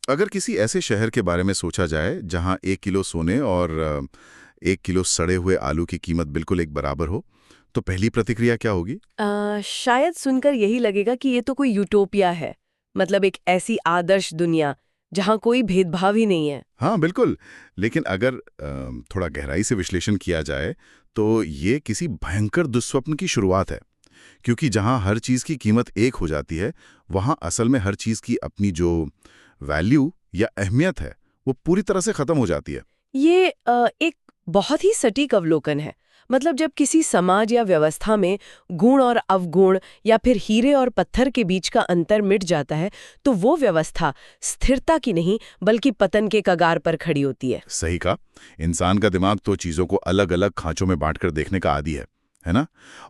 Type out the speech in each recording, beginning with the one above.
अगर किसी ऐसे शहर के बारे में सोचा जाए जहां 1 किलो सोने और 1 किलो सड़े हुए आलू की कीमत बिल्कुल एक बराबर हो, तो पहली प्रतिक्रिया क्या होगी? शायद सुनकर यही लगेगा कि ये तो कोई यूटोपिया है। मतलब एक ऐसी आदर्श दुनिया जहाँ कोई भेदभाव ही नहीं है। हाँ, बिल्कुल। लेकिन अगर थोड़ा गहराई से विश्लेषण किया जाए, तो ये किसी भयंकर दुःस्वप्न की शुरुआत है। क्योंकि जहां हर चीज़ की कीमत एक हो जाती है, वहां असल में हर चीज़ की अपनी जो वैल्यू या अहमियत है, वो पूरी तरह से खत्म हो जाती है। ये एक बहुत ही सटीक अवलोकन है। मतलब जब किसी समाज या व्यवस्था में गुण और अवगुण या फिर हीरे और पत्थर के बीच का अंतर मिट जाता है, तो वो व्यवस्था स्थिरता की नहीं बल्कि पतन के कगार पर खड़ी होती है। सही कहा। इंसान का दिमाग तो चीज़ों को अलग-अलग खांचों में बांटकर देखने का आदी है ना?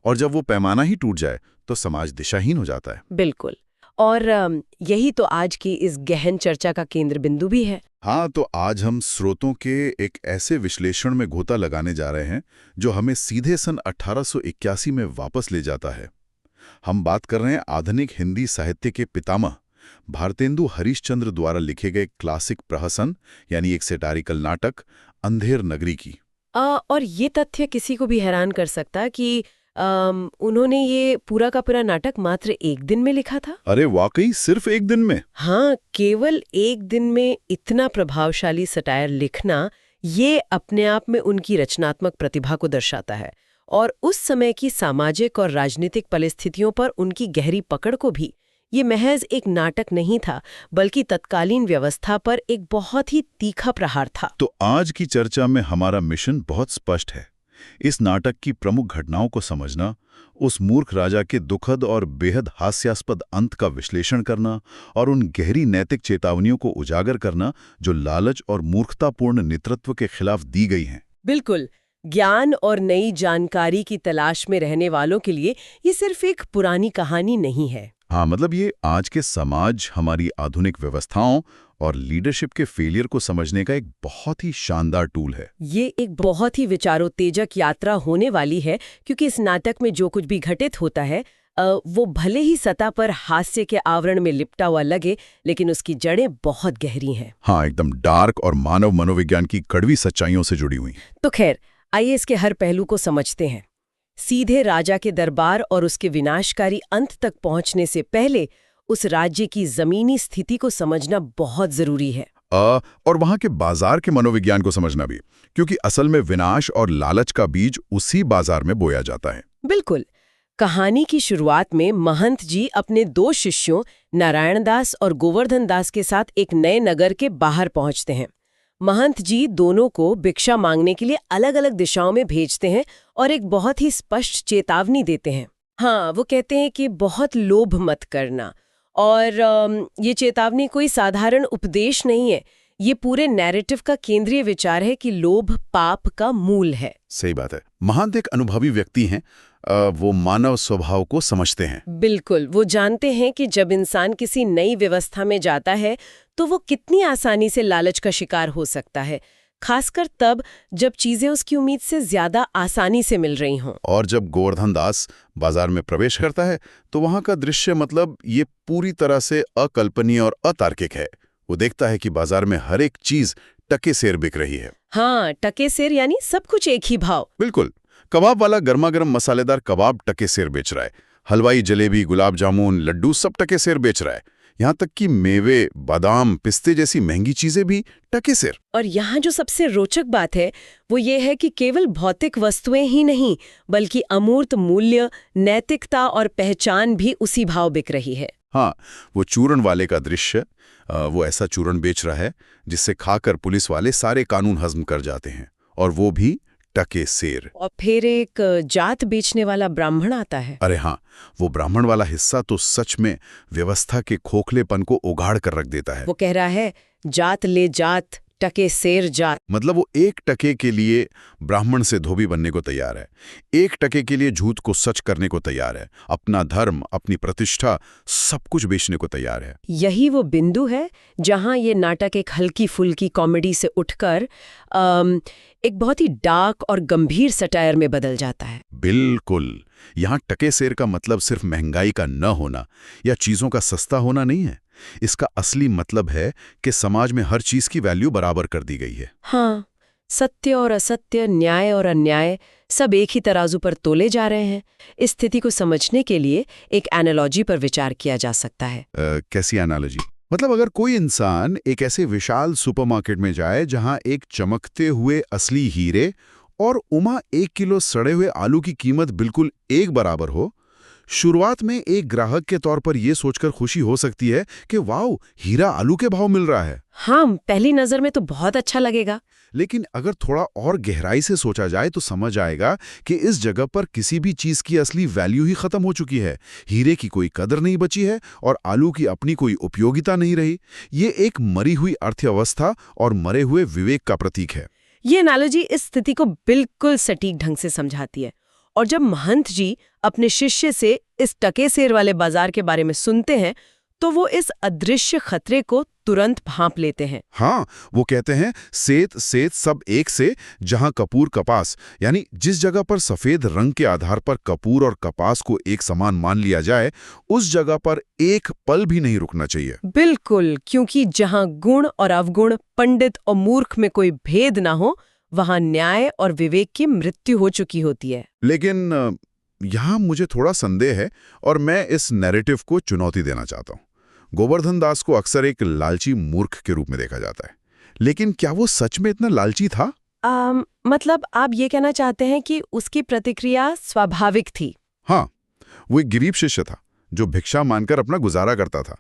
और जब वो पैमाना ही टूट जाए, तो समाज दिशाहीन हो जाता है। बिल्कुल। और यही तो आज की इस गहन चर्चा का केंद्र बिंदु भी है। हाँ, तो आज हम स्रोतों के एक ऐसे विश्लेषण में गोता लगाने जा रहे हैं, जो हमें सीधे सन 1881 में वापस ले जाता है। हम बात कर रहे हैं आधुनिक हिंदी साहित्य के पितामह भारतेंदु हरीशचंद्र द्वारा लिखे गए क्लासिक प्रहसन, यानी एक सेटारिकल नाटक, अंधेर नगरी की। और ये तथ्य किसी को भी हैरान कर सकता है कि उन्होंने ये पूरा का पूरा नाटक मात्र एक दिन में लिखा था। अरे वाकई, सिर्फ एक दिन में? हाँ, केवल एक दिन में इतना प्रभावशाली सटायर लिखना, ये अपने आप में उनकी रचनात्मक प्रतिभा को दर्शाता है और उस समय की सामाजिक और राजनीतिक परिस्थितियों पर उनकी गहरी पकड़ को भी। ये महज एक नाटक नहीं था, बल्कि तत्कालीन व्यवस्था पर एक बहुत ही तीखा प्रहार था। तो आज की चर्चा में हमारा मिशन बहुत स्पष्ट है। इस नाटक की प्रमुख घटनाओं को समझना, उस मूर्ख राजा के दुखद और बेहद हास्यास्पद अंत का विश्लेषण करना और उन गहरी नैतिक चेतावनियों को उजागर करना जो लालच और मूर्खतापूर्ण नेतृत्व के खिलाफ दी गई हैं। बिल्कुल। ज्ञान और नई जानकारी की तलाश में रहने वालों के लिए ये सिर्फ एक पुरानी कहानी नहीं है। हाँ, मतलब ये आज के समाज, हमारी आधुनिक व्यवस्थाओं और लीडरशिप के फेलियर को समझने का एक बहुत ही शानदार टूल है। ये एक बहुत ही विचारोत्तेजक यात्रा होने वाली है, क्योंकि इस नाटक में जो कुछ भी घटित होता है वो भले ही सतह पर हास्य के आवरण में लिपटा हुआ लगे, लेकिन उसकी जड़ें बहुत गहरी हैं। हाँ, एकदम डार्क और मानव मनोविज्ञान की कड़वी सच्चाइयों से जुड़ी हुई। तो खैर, आइए इसके हर पहलू को समझते हैं। सीधे राजा के दरबार और उसके विनाशकारी अंत तक पहुंचने से पहले उस राज्य की जमीनी स्थिति को समझना बहुत जरूरी है। और वहां के बाजार के मनोविज्ञान को समझना भी, क्योंकि असल में विनाश और लालच का बीज उसी बाजार में बोया जाता है। बिल्कुल। कहानी की शुरुआत में महंत जी अपने 2 शिष्यों नारायण दास और गोवर्धन दास के साथ एक नए नगर के बाहर पहुंचते हैं। महंत जी दोनों को भिक्षा मांगने के लिए अलग अलग दिशाओं में भेजते हैं और एक बहुत ही स्पष्ट चेतावनी देते हैं। हाँ, वो कहते हैं कि बहुत लोभ मत करना। और ये चेतावनी कोई साधारण उपदेश नहीं है। ये पूरे नैरेटिव का केंद्रीय विचार है कि लोभ पाप का मूल है। सही बात है। महंत एक अनुभवी व्यक्ति हैं। वो मानव स्वभाव को समझते हैं। बिल्कुल। वो जानते हैं कि जब इंसान किसी नई व्यवस्था में जाता है तो वो कितनी आसानी से लालच का शिकार हो सकता है, खासकर तब जब चीजें उसकी उम्मीद से ज्यादा आसानी से मिल रही हों। और जब गोवर्धन दास बाजार में प्रवेश करता है, तो वहां का दृश्य मतलब ये पूरी तरह से अकल्पनीय और अतार्किक है। वो देखता है कि बाजार में हर एक चीज टके सेर बिक रही है। हाँ, टके सेर यानी सब कुछ एक ही भाव। बिल्कुल। कबाब वाला गर्मा गर्म मसालेदार कबाब टके सेर बेच रहा है। हलवाई जलेबी, गुलाब जामुन, लड्डू सब टके सेर बेच रहा है। यहाँ तक कि मेवे, बादाम, पिस्ते जैसी महंगी चीजें भी टके सेर। और यहाँ जो सबसे रोचक बात है वो ये है कि केवल भौतिक वस्तुएं ही नहीं, बल्कि अमूर्त मूल्य, नैतिकता और पहचान भी उसी भाव बिक रही है। हाँ, वो चूरन वाले का दृश्य, वो ऐसा चूरन बेच रहा है जिससे खाकर पुलिस वाले सारे कानून हजम कर जाते हैं, और वो भी टके सेर। और फिर एक जात बेचने वाला ब्राह्मण आता है। अरे हाँ, वो ब्राह्मण वाला हिस्सा तो सच में व्यवस्था के खोखलेपन को उगाड़ कर रख देता है। वो कह रहा है, जात ले जात, टके सेर जात। मतलब वो 1 टके के लिए ब्राह्मण से धोबी बनने को तैयार है, 1 टके के लिए झूठ को सच करने को तैयार है, अपना धर्म, अपनी प्रतिष्ठा, सब कुछ बेचने को तैयार है। यही वो बिंदु है जहां ये नाटक एक हल्की फुल्की कॉमेडी से उठकर एक बहुत ही डार्क और गंभीर सटायर में बदल जाता है। बिल्कुल। यहाँ टके सेर का मतलब सिर्फ महंगाई का न होना या चीजों का सस्ता होना नहीं है। इसका असली मतलब है कि समाज में हर चीज की वैल्यू बराबर कर दी गई है। हाँ, सत्य और असत्य, न्याय और अन्याय सब एक ही तराजू पर तोले जा रहे हैं। इस स्थिति को समझने के लिए एक एनालॉजी पर विचार किया जा सकता है। कैसी एनालॉजी? मतलब अगर कोई इंसान एक ऐसे विशाल सुपरमार्केट में जाए जहां एक चमकते हुए असली हीरे और उमा 1 किलो सड़े हुए आलू की कीमत बिल्कुल एक बराबर हो, शुरुआत में एक ग्राहक के तौर पर यह सोचकर खुशी हो सकती है कि वाओ, हीरा आलू के भाव मिल रहा है। हाँ, पहली नजर में तो बहुत अच्छा लगेगा। लेकिन अगर थोड़ा और गहराई से सोचा जाए तो समझ आएगा कि इस जगह पर किसी भी चीज की असली वैल्यू ही खत्म हो चुकी है। हीरे की कोई कदर नहीं बची है और आलू की अपनी कोई उपयोगिता नहीं रही। ये एक मरी हुई अर्थव्यवस्था और मरे हुए विवेक का प्रतीक है। ये एनालॉजी इस स्थिति को बिल्कुल सटीक ढंग से समझाती है। और जब महंत जी अपने शिष्य से इस टके सेर वाले बाजार के बारे में सुनते हैं तो वो इस अदृश्य खतरे को तुरंत भांप लेते हैं। हाँ, वो कहते हैं सेत सेत सब एक से, जहां कपूर कपास, यानी जिस जगह पर सफेद रंग के आधार पर कपूर और कपास को एक समान मान लिया जाए, उस जगह पर एक पल भी नहीं रुकना चाहिए। बिल्कुल, क्योंकि जहां गुण और अवगुण, पंडित और मूर्ख में कोई भेद ना हो, वहां न्याय और विवेक की मृत्यु हो चुकी होती है। लेकिन यहाँ मुझे थोड़ा संदेह है और मैं इस नैरेटिव को चुनौती देना चाहता हूँ। गोवर्धन दास को अक्सर एक लालची मूर्ख के रूप में देखा जाता है, लेकिन क्या वो सच में इतना लालची था? मतलब आप ये कहना चाहते हैं कि उसकी प्रतिक्रिया स्वाभाविक थी? हाँ, वो एक गरीब शिष्य था जो भिक्षा मांगकर अपना गुजारा करता था।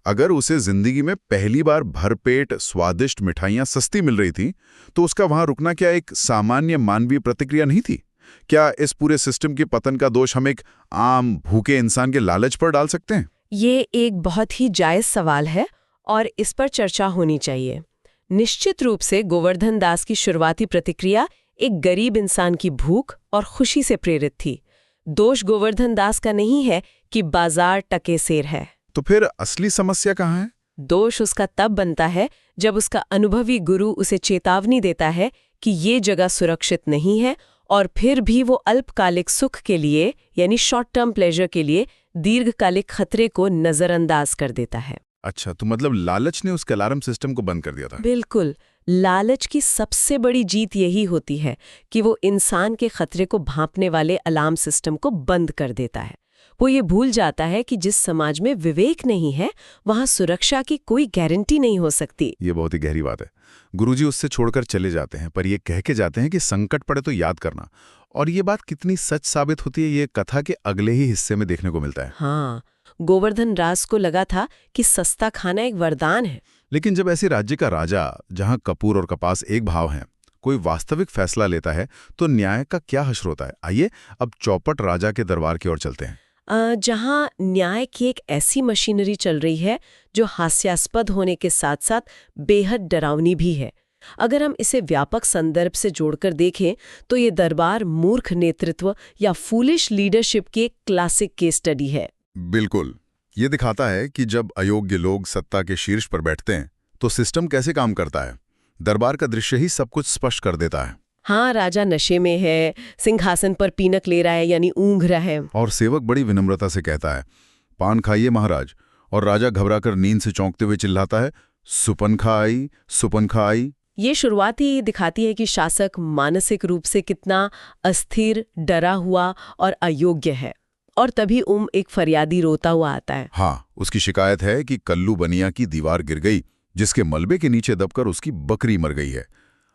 अगर उसे जिंदगी में पहली बार भरपेट स्वादिष्ट मिठाइयाँ सस्ती मिल रही थी, तो उसका वहां रुकना क्या एक सामान्य मानवीय प्रतिक्रिया नहीं थी? क्या इस पूरे सिस्टम के पतन का दोष हम एक आम भूखे इंसान के लालच पर डाल सकते हैं? ये एक बहुत ही जायज सवाल है और इस पर चर्चा होनी चाहिए। निश्चित रूप से गोवर्धन दास की शुरुआती प्रतिक्रिया एक गरीब इंसान की भूख और खुशी से प्रेरित थी। दोष गोवर्धन दास का नहीं है कि बाजार टके सेर है। तो फिर असली समस्या कहाँ है? दोष उसका तब बनता है जब उसका अनुभवी गुरु उसे चेतावनी देता है कि ये जगह सुरक्षित नहीं है और फिर भी वो अल्पकालिक सुख के लिए, यानी शॉर्ट टर्म प्लेजर के लिए, दीर्घकालिक खतरे को नजरअंदाज कर देता है। अच्छा, तो मतलब लालच ने उसके अलार्म सिस्टम को बंद कर दिया था। बिल्कुल। लालच की सबसे बड़ी जीत यही होती है कि वो इंसान के खतरे को भांपने वाले अलार्म सिस्टम को बंद कर देता है। वो ये भूल जाता है कि जिस समाज में विवेक नहीं है, वहां सुरक्षा की कोई गारंटी नहीं हो सकती। ये बहुत ही गहरी बात है। गुरुजी उससे छोड़कर चले जाते हैं, पर ये कह के जाते हैं कि संकट पड़े तो याद करना। और ये बात कितनी सच साबित होती है, ये कथा के अगले ही हिस्से में देखने को मिलता है। हाँ, गोवर्धन दास को लगा था कि सस्ता खाना एक वरदान है। लेकिन जब ऐसे राज्य का राजा, जहां कपूर और कपास एक भाव हैं, कोई वास्तविक फैसला लेता है, तो न्याय का क्या हश्र होता है? आइए अब चौपट राजा के दरबार की ओर चलते हैं। जहां न्याय की एक ऐसी मशीनरी चल रही है जो हास्यास्पद होने के साथ साथ बेहद डरावनी भी है। अगर हम इसे व्यापक संदर्भ से जोड़कर देखें तो ये दरबार मूर्ख नेतृत्व या फूलिश लीडरशिप की एक क्लासिक केस स्टडी है। बिल्कुल। ये दिखाता है कि जब अयोग्य लोग सत्ता के शीर्ष पर बैठते हैं तो सिस्टम कैसे काम करता है। दरबार का दृश्य ही सब कुछ स्पष्ट कर देता है। हाँ, राजा नशे में है, सिंहासन पर पीनक ले रहा है यानी ऊँघ रहा है, और सेवक बड़ी विनम्रता से कहता है, पान खाइए महाराज। और राजा घबराकर नींद से चौंकते हुए चिल्लाता है, सुपन खाई, सुपन खाई। ये शुरुआत ही दिखाती है कि शासक मानसिक रूप से कितना अस्थिर, डरा हुआ और अयोग्य है। और तभी एक फरियादी रोता हुआ आता है। हाँ, उसकी शिकायत है कि कल्लू बनिया की दीवार गिर गई, जिसके मलबे के नीचे दबकर उसकी बकरी मर गई है।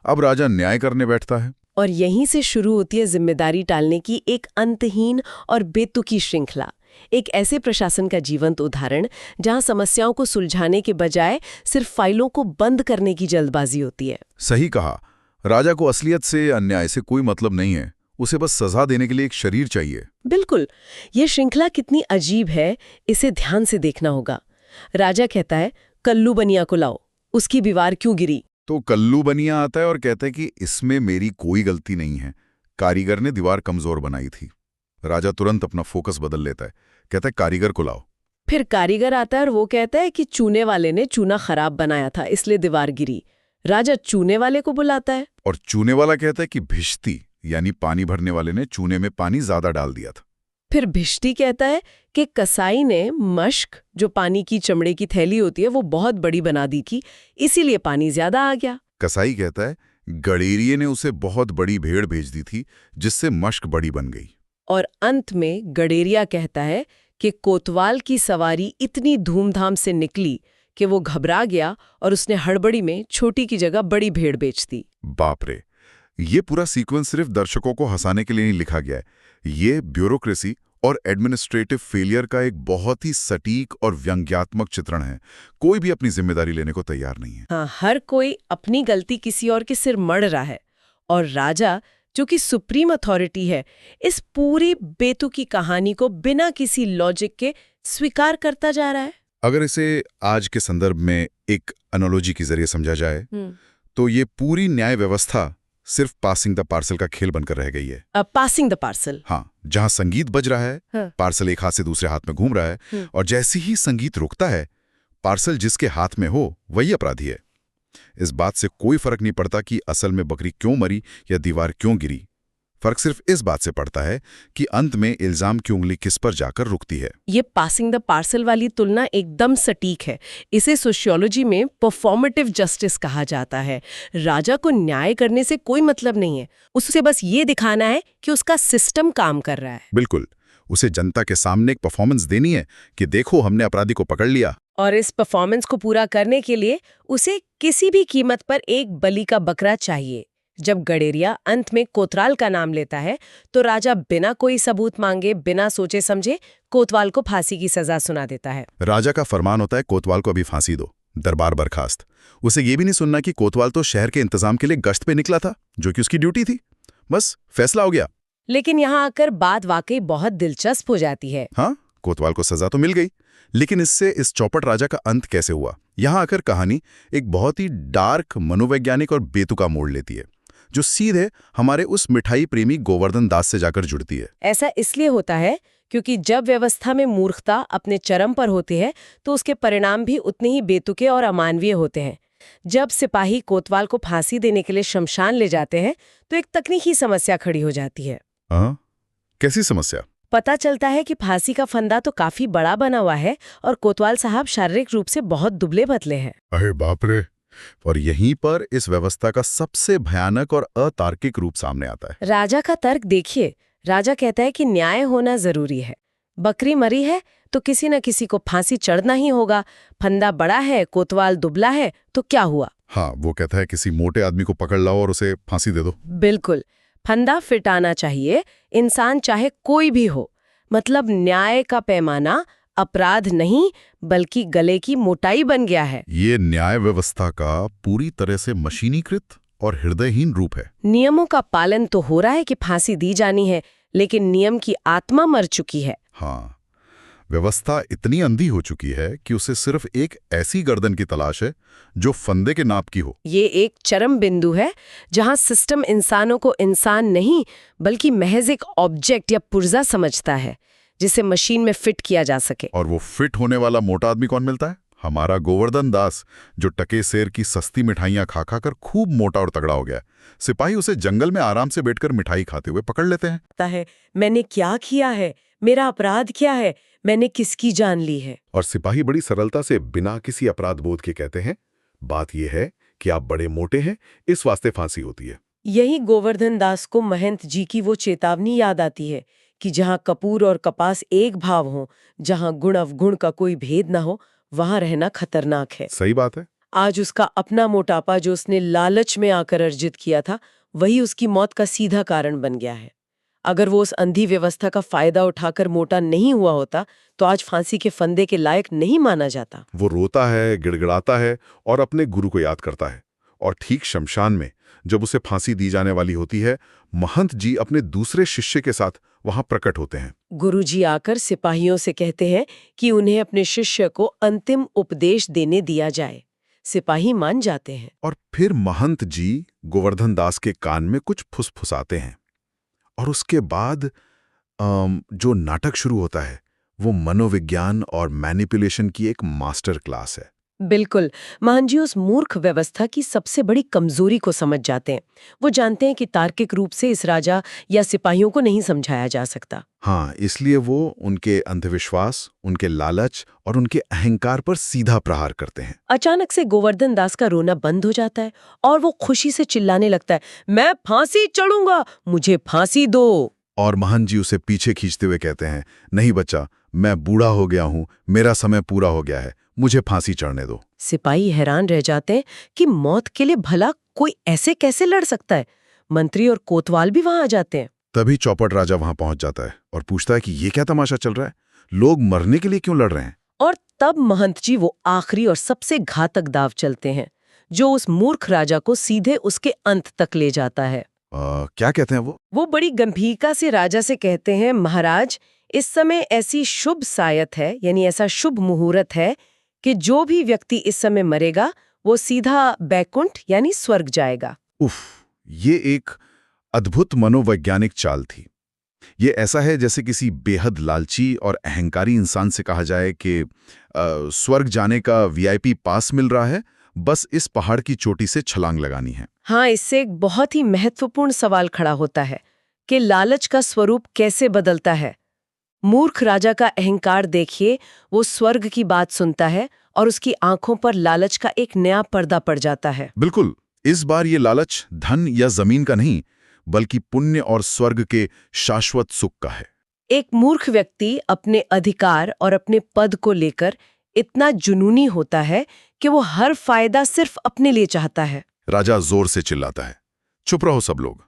अब राजा न्याय करने बैठता है। और यहीं से शुरू होती है जिम्मेदारी टालने की एक अंतहीन और बेतुकी श्रृंखला। एक ऐसे प्रशासन का जीवंत उदाहरण जहां समस्याओं को सुलझाने के बजाय सिर्फ फाइलों को बंद करने की जल्दबाजी होती है। सही कहा। राजा को असलियत से, अन्याय से कोई मतलब नहीं है। उसे बस सजा देने के लिए एक शरीर चाहिए। बिल्कुल। ये श्रृंखला कितनी अजीब है, इसे ध्यान से देखना होगा। राजा कहता है, कल्लू बनिया को लाओ, उसकी दीवार क्यों गिरी? तो कल्लू बनिया आता है और कहता है कि इसमें मेरी कोई गलती नहीं है, कारीगर ने दीवार कमजोर बनाई थी। राजा तुरंत अपना फोकस बदल लेता है, कहता है कारीगर को लाओ। फिर कारीगर आता है और वो कहता है कि चूने वाले ने चूना खराब बनाया था, इसलिए दीवार गिरी। राजा चूने वाले को बुलाता है। और चूने वाला कहता है कि भिश्ती यानी पानी भरने वाले ने चूने में पानी ज्यादा डाल दिया था। फिर भिष्टी कहता है कि कसाई ने मश्क, जो पानी की चमड़े की थैली होती है, वो बहुत बड़ी बना दी थी, इसीलिए पानी ज्यादा आ गया। कसाई कहता है गडेरिये ने उसे बहुत बड़ी भेड़ भेज दी थी जिससे मश्क बड़ी बन गई। और अंत में गडेरिया कहता है कि कोतवाल की सवारी इतनी धूमधाम से निकली कि वो घबरा गया और उसने हड़बड़ी में छोटी की जगह बड़ी भेड़ बेच दी। बाप रे, ये पूरा सीक्वेंस सिर्फ दर्शकों को हंसाने के लिए नहीं लिखा गया है। ये ब्यूरोक्रेसी और एडमिनिस्ट्रेटिव फेलियर का एक बहुत ही सटीक और व्यंग्यात्मक चित्रण है। कोई भी अपनी जिम्मेदारी लेने को तैयार नहीं है। हाँ, हर कोई अपनी गलती किसी और के सिर मढ़ रहा है, और राजा, जो कि सुप्रीम अथॉरिटी है, इस पूरी बेतुकी कहानी को बिना किसी लॉजिक के स्वीकार करता जा रहा है। अगर इसे आज के संदर्भ में एक एनालॉजी के जरिए समझा जाए तो ये पूरी न्याय व्यवस्था सिर्फ पासिंग द पार्सल का खेल बनकर रह गई है। Passing the parcel. हाँ, जहां संगीत बज रहा है, हाँ। पार्सल एक हाथ से दूसरे हाथ में घूम रहा है, और जैसे ही संगीत रुकता है, पार्सल जिसके हाथ में हो वही अपराधी है। इस बात से कोई फर्क नहीं पड़ता कि असल में बकरी क्यों मरी या दीवार क्यों गिरी। फर्क सिर्फ इस बात से पड़ता है कि अंत में इल्जाम की उंगली किस पर जाकर रुकती है। ये पासिंग द पार्सल वाली तुलना एकदम सटीक है। इसे सोशियोलॉजी में परफॉर्मेटिव जस्टिस कहा जाता है। राजा को न्याय करने से कोई मतलब नहीं है, उसे बस ये दिखाना है कि उसका सिस्टम काम कर रहा है। बिल्कुल, उसे जनता के सामने एक परफॉर्मेंस देनी है कि देखो हमने अपराधी को पकड़ लिया। और इस परफॉर्मेंस को पूरा करने के लिए उसे किसी भी कीमत पर एक बलि का बकरा चाहिए। जब गडेरिया अंत में कोतवाल का नाम लेता है तो राजा बिना कोई सबूत मांगे, बिना सोचे समझे कोतवाल को फांसी की सजा सुना देता है। राजा का फरमान होता है कोतवाल को अभी फांसी दो, दरबार बर्खास्त। उसे ये भी नहीं सुनना कि कोतवाल तो शहर के इंतजाम के लिए गश्त पे निकला था, जो कि उसकी ड्यूटी थी। बस फैसला हो गया। लेकिन यहाँ आकर बात वाकई बहुत दिलचस्प हो जाती है। हाँ, कोतवाल को सजा तो मिल गई, लेकिन इससे इस चौपट राजा का अंत कैसे हुआ? यहाँ आकर कहानी एक बहुत ही डार्क, मनोवैज्ञानिक और बेतुका मोड़ लेती है, जो सीधे हमारे उस मिठाई प्रेमी गोवर्धन दास से जाकर जुड़ती है। ऐसा इसलिए होता है क्योंकि जब व्यवस्था में मूर्खता अपने चरम पर होती है तो उसके परिणाम भी उतने ही बेतुके और अमानवीय होते हैं। जब सिपाही कोतवाल को फांसी देने के लिए शमशान ले जाते हैं तो एक तकनीकी समस्या खड़ी हो जाती है। कैसी समस्या? पता चलता है कि फांसी का फंदा तो काफी बड़ा बना हुआ है और कोतवाल साहब शारीरिक रूप से बहुत दुबले पतले हैं। अरे बाप रे! और यहीं पर इस व्यवस्था का सबसे भयानक और अतार्किक रूप सामने आता है। राजा का तर्क देखिए। राजा कहता है कि न्याय होना जरूरी है। बकरी मरी है तो किसी न किसी को फांसी चढ़ना ही होगा। फंदा बड़ा है, कोतवाल दुबला है, तो क्या हुआ? हाँ, वो कहता है किसी मोटे आदमी को पकड़ लाओ और उसे फांसी दे दो। बिल्कुल, फंदा फिट आना चाहिए, इंसान चाहे कोई भी हो। मतलब न्याय का पैमाना अपराध नहीं बल्कि गले की मोटाई बन गया है। ये न्याय व्यवस्था का पूरी तरह से मशीनीकृत और हृदयहीन रूप है। नियमों का पालन तो हो रहा है कि फांसी दी जानी है, लेकिन नियम की आत्मा मर चुकी है। हाँ, व्यवस्था इतनी अंधी हो चुकी है कि उसे सिर्फ एक ऐसी गर्दन की तलाश है जो फंदे के नाप की हो। ये एक चरम बिंदु है जहां सिस्टम इंसानों को इंसान नहीं बल्कि महज एक ऑब्जेक्ट या पुर्जा समझता है जिसे मशीन में फिट किया जा सके। और वो फिट होने वाला मोटा आदमी कौन मिलता है? हमारा गोवर्धन दास, जो टके सेर की सस्ती मिठाइयां खा खा कर खूब मोटा और तगड़ा हो गया। सिपाही उसे जंगल में आराम से बैठकर मिठाई खाते हुए पकड़ लेते हैं। मैंने क्या किया है, मेरा अपराध क्या है, मैंने किसकी जान ली है? और सिपाही बड़ी सरलता से बिना किसी अपराध बोध के कहते हैं, बात यह है कि आप बड़े मोटे हैं, इस वास्ते फांसी होती है। यही गोवर्धन दास को महंत जी की वो चेतावनी याद आती है कि जहां कपूर और कपास एक भाव हो, जहां गुण अवगुण का कोई भेद ना हो, वहां रहना खतरनाक है। सही बात है। आज उसका अपना मोटापा जो उसने लालच में आकर अर्जित किया था, वही उसकी मौत का सीधा कारण बन गया है। अगर वो उस अंधी व्यवस्था का फायदा उठाकर मोटा नहीं हुआ होता तो आज फांसी के फंदे के लायक नहीं माना जाता। वो रोता है, गिड़गिड़ाता है और अपने गुरु को याद करता है। और ठीक शमशान में जब उसे फांसी दी जाने वाली होती है, महंत जी अपने दूसरे शिष्य के साथ वहां प्रकट होते हैं। गुरुजी आकर सिपाहियों से कहते हैं कि उन्हें अपने शिष्य को अंतिम उपदेश देने दिया जाए। सिपाही मान जाते हैं। और फिर महंत जी गोवर्धन दास के कान में कुछ फुसफुसाते हैं और उसके बाद जो नाटक शुरू होता है वो मनोविज्ञान और मैनिपुलेशन की एक मास्टर क्लास है। बिल्कुल। महान जी उस मूर्ख व्यवस्था की सबसे बड़ी कमजोरी को समझ जाते हैं। वो जानते हैं कि तार्किक रूप से इस राजा या सिपाहियों को नहीं समझाया जा सकता। हाँ, इसलिए वो उनके अंधविश्वास, उनके लालच और उनके अहंकार पर सीधा प्रहार करते हैं। अचानक से गोवर्धन दास का रोना बंद हो जाता है और वो खुशी से चिल्लाने लगता है, मैं फांसी चढ़ूंगा, मुझे फांसी दो। और महान जी उसे पीछे खींचते हुए कहते हैं, नहीं बच्चा, मैं बूढ़ा हो गया हूँ, मेरा समय पूरा हो गया है, मुझे फांसी चढ़ने दो। सिपाही हैरान रह जाते हैं कि मौत के लिए भला कोई ऐसे कैसे लड़ सकता है। मंत्री और कोतवाल भी वहां आ जाते हैं। तभी चौपट राजा वहां पहुंच जाता है और पूछता है कि ये क्या तमाशा चल रहा है, लोग मरने के लिए क्यों लड़ रहे हैं। और तब महंत जी वो आखिरी और सबसे घातक दाव चलते हैं, जो उस मूर्ख राजा को सीधे उसके अंत तक ले जाता है। क्या कहते हैं वो बड़ी गंभीरता से राजा से कहते हैं, महाराज, इस समय ऐसी शुभ सायत है, यानी ऐसा शुभ मुहूर्त है कि जो भी व्यक्ति इस समय मरेगा वो सीधा बैकुंठ यानी स्वर्ग जाएगा। उफ, ये एक अद्भुत मनोवैज्ञानिक चाल थी। ये ऐसा है जैसे किसी बेहद लालची और अहंकारी इंसान से कहा जाए कि स्वर्ग जाने का वीआईपी पास मिल रहा है, बस इस पहाड़ की चोटी से छलांग लगानी है। हाँ, इससे एक बहुत ही महत्वपूर्ण सवाल खड़ा होता है कि लालच का स्वरूप कैसे बदलता है। मूर्ख राजा का अहंकार देखिए, वो स्वर्ग की बात सुनता है और उसकी आंखों पर लालच का एक नया पर्दा पड़ जाता है। बिल्कुल, इस बार ये लालच धन या जमीन का नहीं, बल्कि पुण्य और स्वर्ग के शाश्वत सुख का है। एक मूर्ख व्यक्ति अपने अधिकार और अपने पद को लेकर इतना जुनूनी होता है कि वो हर फायदा सिर्फ अपने लिए चाहता है। राजा जोर से चिल्लाता है, चुप रहो सब लोग,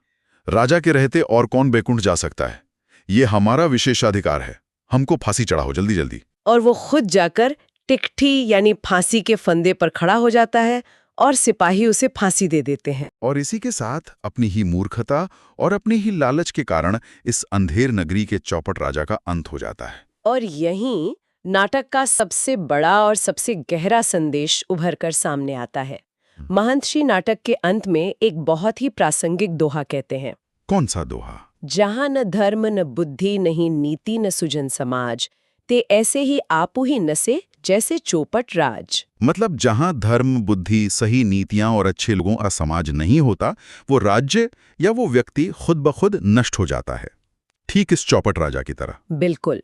राजा के रहते और कौन बैकुंठ जा सकता है, ये हमारा विशेषाधिकार है, हमको फांसी चढ़ाओ जल्दी जल्दी। और वो खुद जाकर टिकठी यानी फांसी के फंदे पर खड़ा हो जाता है और सिपाही उसे फांसी दे देते हैं। और इसी के साथ अपनी ही मूर्खता और अपनी ही लालच के कारण इस अंधेर नगरी के चौपट राजा का अंत हो जाता है। और यहीं नाटक का सबसे बड़ा और सबसे गहरा संदेश उभर कर सामने आता है। महंत श्री नाटक के अंत में एक बहुत ही प्रासंगिक दोहा कहते हैं। कौन सा दोहा? जहां न धर्म न बुद्धि नहीं नीति न सुजन समाज, ते ऐसे ही आपू ही नसे जैसे चौपट राज। मतलब जहां धर्म, बुद्धि, सही नीतियां और अच्छे लोगों का समाज नहीं होता, वो राज्य या वो व्यक्ति खुद ब खुद नष्ट हो जाता है, ठीक इस चौपट राजा की तरह। बिल्कुल।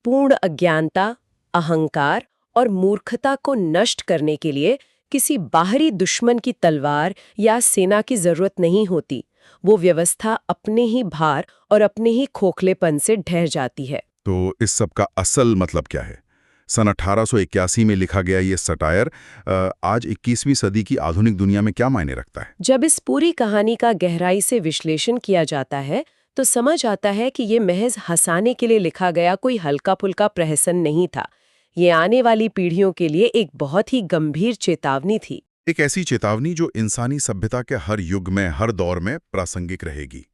पूर्ण अज्ञानता, अहंकार और मूर्खता को नष्ट करने के लिए किसी बाहरी दुश्मन की तलवार या सेना की जरूरत नहीं होती। वो व्यवस्था अपने ही भार और अपने ही खोखलेपन से ढह जाती है। तो इस सब का असल मतलब क्या है? सन 1881 में लिखा गया ये सटायर आज 21वीं सदी की आधुनिक दुनिया में क्या मायने रखता है? जब इस पूरी कहानी का गहराई से विश्लेषण किया जाता है तो समझ आता है कि ये महज हंसाने के लिए लिखा गया कोई हल्का-फुल्का प्रहसन नहीं था। ये आने वाली पीढ़ियों के लिए एक बहुत ही गंभीर चेतावनी थी। एक ऐसी चेतावनी जो इंसानी सभ्यता के हर युग में, हर दौर में प्रासंगिक रहेगी।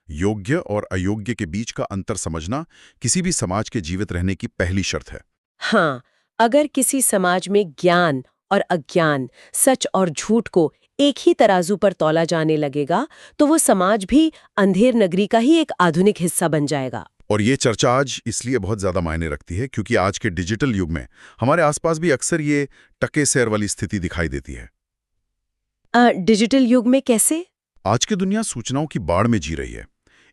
योग्य और अयोग्य के बीच का अंतर समझना किसी भी समाज के जीवित रहने की पहली शर्त है। हाँ, अगर किसी समाज में ज्ञान और अज्ञान, सच और झूठ को एक ही तराजू पर तौला जाने लगेगा तो वो समाज भी अंधेर नगरी का ही एक आधुनिक हिस्सा बन जाएगा। और ये चर्चा आज इसलिए बहुत ज्यादा मायने रखती है क्योंकि आज के डिजिटल युग में हमारे आसपास भी अक्सर ये टके सैर वाली स्थिति दिखाई देती है। डिजिटल युग में कैसे? आज की दुनिया सूचनाओं की बाढ़ में जी रही है।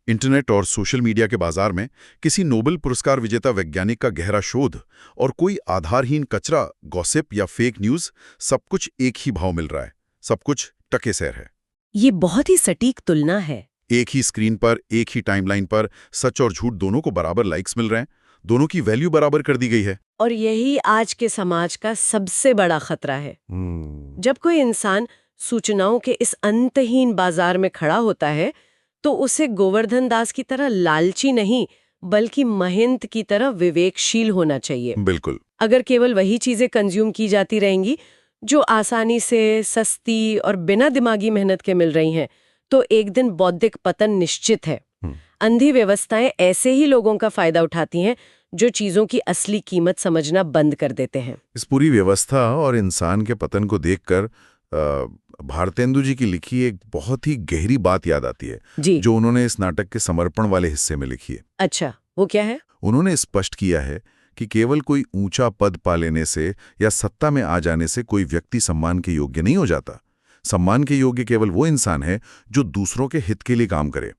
इंटरनेट और सोशल मीडिया के बाजार में किसी नोबेल पुरस्कार विजेता वैज्ञानिक का गहरा शोध और कोई आधारहीन कचरा, गॉसिप या फेक न्यूज, सब कुछ एक ही भाव मिल रहा है, सब कुछ टके सैर है। ये बहुत ही सटीक तुलना है। एक ही स्क्रीन पर, एक ही टाइमलाइन पर सच और झूठ दोनों को बराबर लाइक्स मिल रहे हैं, दोनों की वैल्यू बराबर कर दी गई है। और यही आज के समाज का सबसे बड़ा खतरा है। जब कोई इंसान सूचनाओं के इस अंतहीन बाजार में खड़ा होता है तो उसे गोवर्धन दास की तरह लालची नहीं बल्कि महंत की तरह विवेकशील होना चाहिए। बिल्कुल। अगर केवल वही चीजें कंज्यूम की जाती रहेंगी जो आसानी से, सस्ती और बिना दिमागी मेहनत के मिल रही हैं, तो एक दिन बौद्धिक पतन निश्चित है। अंधी व्यवस्थाएं ऐसे ही लोगों का फायदा उठाती हैं जो चीजों की असली कीमत समझना बंद कर देते हैं। इस पूरी व्यवस्था और इंसान के पतन को देखकर भारतेंदु जी की लिखी एक बहुत ही गहरी बात याद आती है जी। जो उन्होंने इस नाटक के समर्पण वाले हिस्से में लिखी है। अच्छा, वो क्या है? उन्होंने स्पष्ट किया है कि केवल कोई ऊंचा पद पा लेने से या सत्ता में आ जाने से कोई व्यक्ति सम्मान के योग्य नहीं हो जाता। सम्मान के योग्य केवल वो इंसान है जो दूसरों के हित के लिए काम करे,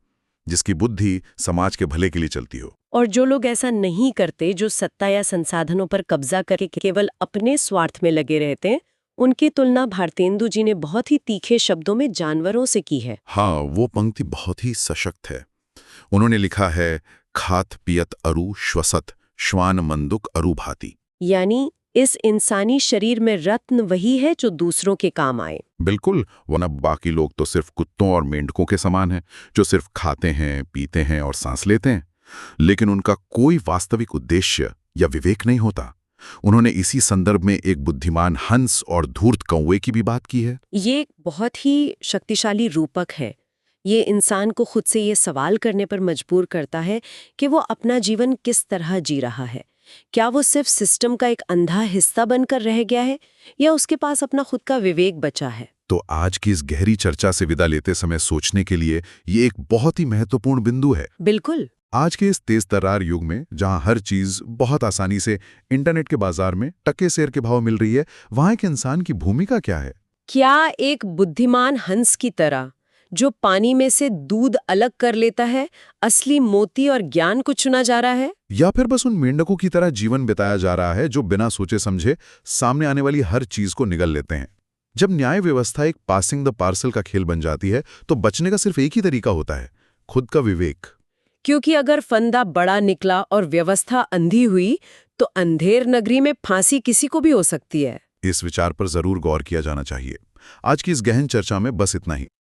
जिसकी बुद्धि समाज के भले के लिए चलती हो। और जो लोग ऐसा नहीं करते, जो सत्ता या संसाधनों पर कब्जा करके केवल अपने स्वार्थ में लगे रहते हैं, उनकी तुलना भारतेंदु जी ने बहुत ही तीखे शब्दों में जानवरों से की है। हाँ, वो पंक्ति बहुत ही सशक्त है। उन्होंने लिखा है, खात पियत अरु श्वसत श्वान मंदुक अरु भांति। यानी इस इंसानी शरीर में रत्न वही है जो दूसरों के काम आए। बिल्कुल, वरना बाकी लोग तो सिर्फ कुत्तों और मेंढकों के समान हैं, जो सिर्फ खाते हैं, पीते हैं और सांस लेते हैं, लेकिन उनका कोई वास्तविक उद्देश्य या विवेक नहीं होता। उन्होंने इसी संदर्भ में एक बुद्धिमान हंस और धूर्त कौवे की भी बात की है। ये एक बहुत ही शक्तिशाली रूपक है। ये इंसान को खुद से ये सवाल करने पर मजबूर करता है कि वो अपना जीवन किस तरह जी रहा है। क्या वो सिर्फ सिस्टम का एक अंधा हिस्सा बनकर रह गया है, या उसके पास अपना खुद का विवेक बचा है? तो आज की इस गहरी चर्चा से विदा लेते समय सोचने के लिए ये एक बहुत ही महत्वपूर्ण बिंदु है। बिल्कुल। आज के इस तेज तर्रार युग में, जहां हर चीज बहुत आसानी से इंटरनेट के बाजार में टके सेर के भाव मिल रही है, वहां एक इंसान की भूमिका क्या है? क्या एक बुद्धिमान हंस की तरह, जो पानी में से दूध अलग कर लेता है, असली मोती और ज्ञान को चुना जा रहा है? या फिर बस उन मेंढकों की तरह जीवन बिताया जा रहा है जो बिना सोचे समझे सामने आने वाली हर चीज को निगल लेते हैं? जब न्याय व्यवस्था एक पासिंग द पार्सल का खेल बन जाती है, तो बचने का सिर्फ एक ही तरीका होता है, खुद का विवेक। क्योंकि अगर फंदा बड़ा निकला और व्यवस्था अंधी हुई, तो अंधेर नगरी में फांसी किसी को भी हो सकती है। इस विचार पर जरूर गौर किया जाना चाहिए। आज की इस गहन चर्चा में बस इतना ही।